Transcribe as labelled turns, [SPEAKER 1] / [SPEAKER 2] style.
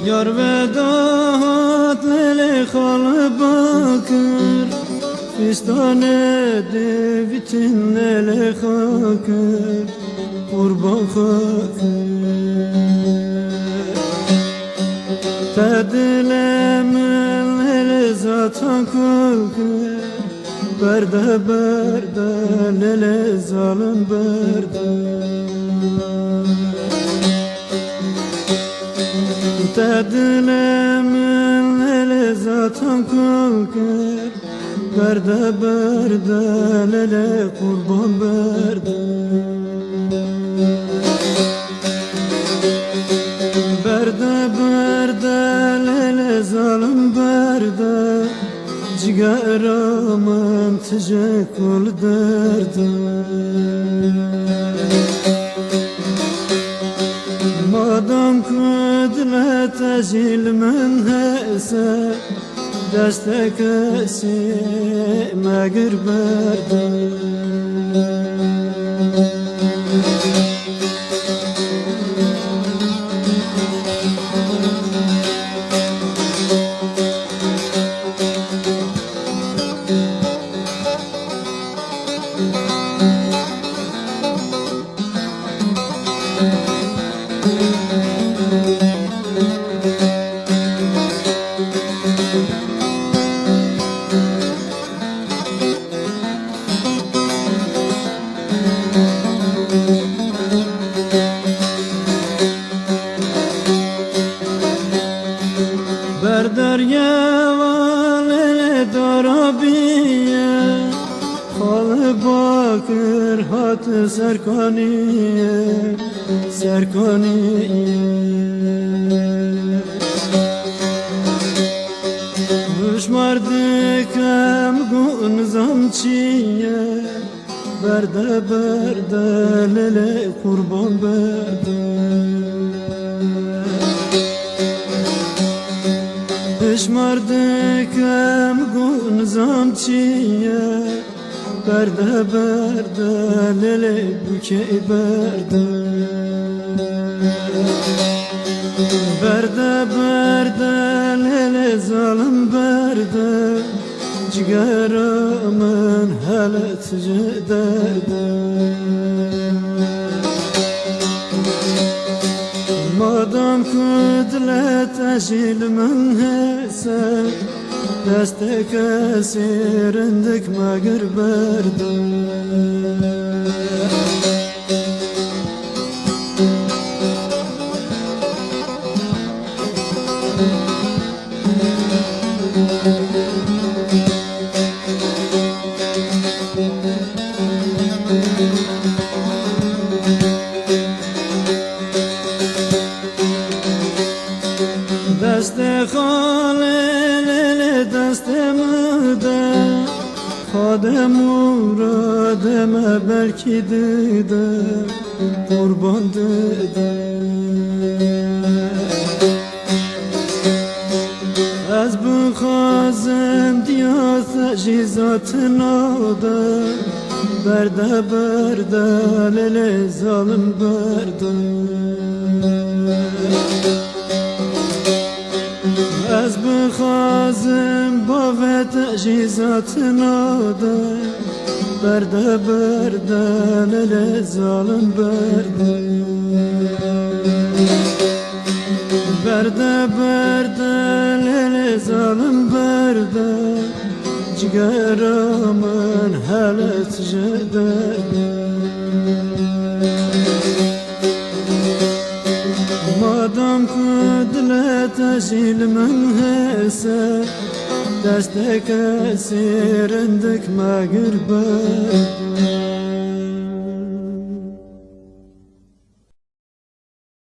[SPEAKER 1] یار وداد لیلی خال باکر فستان دویتین لیلی خاکر قربان خاکر تدلم لیلی زاتان کوکر برده برده لیلی ظالم برده تدلم لیلی زاتان کوکر برده برده لیلی قربان برده برده برده لیلی ظالم برده جگرامم تجکل درده مادام کدلت اجیل من هسه دست کسی مگر برده دریا وال درابیه خال باکر هات سرکانیه سرکانیه مش مردکم گون زمچیه برده برده لیلی قربان برده مردکم گون زمچیه برده برده لیلی بوکی برده برده برده لیلی ظالم برده جگرامن حالت جدرده مادام کدلت اجیل من هسه دست کسی رندک مگر برده دست خاله دست مده خادم مرادم بلکی دیده قربان دیده از بخوازم دیاز جیزات ناده برده برده لیلی ظالم برده از بخوازم با و تجهیزات ناده برده برده لیلی ظالم برده برده برده لیلی ظالم برده جگرامن حالت جدرده مادام کدلت اجیل من هسه دستك سيرندك ما قربت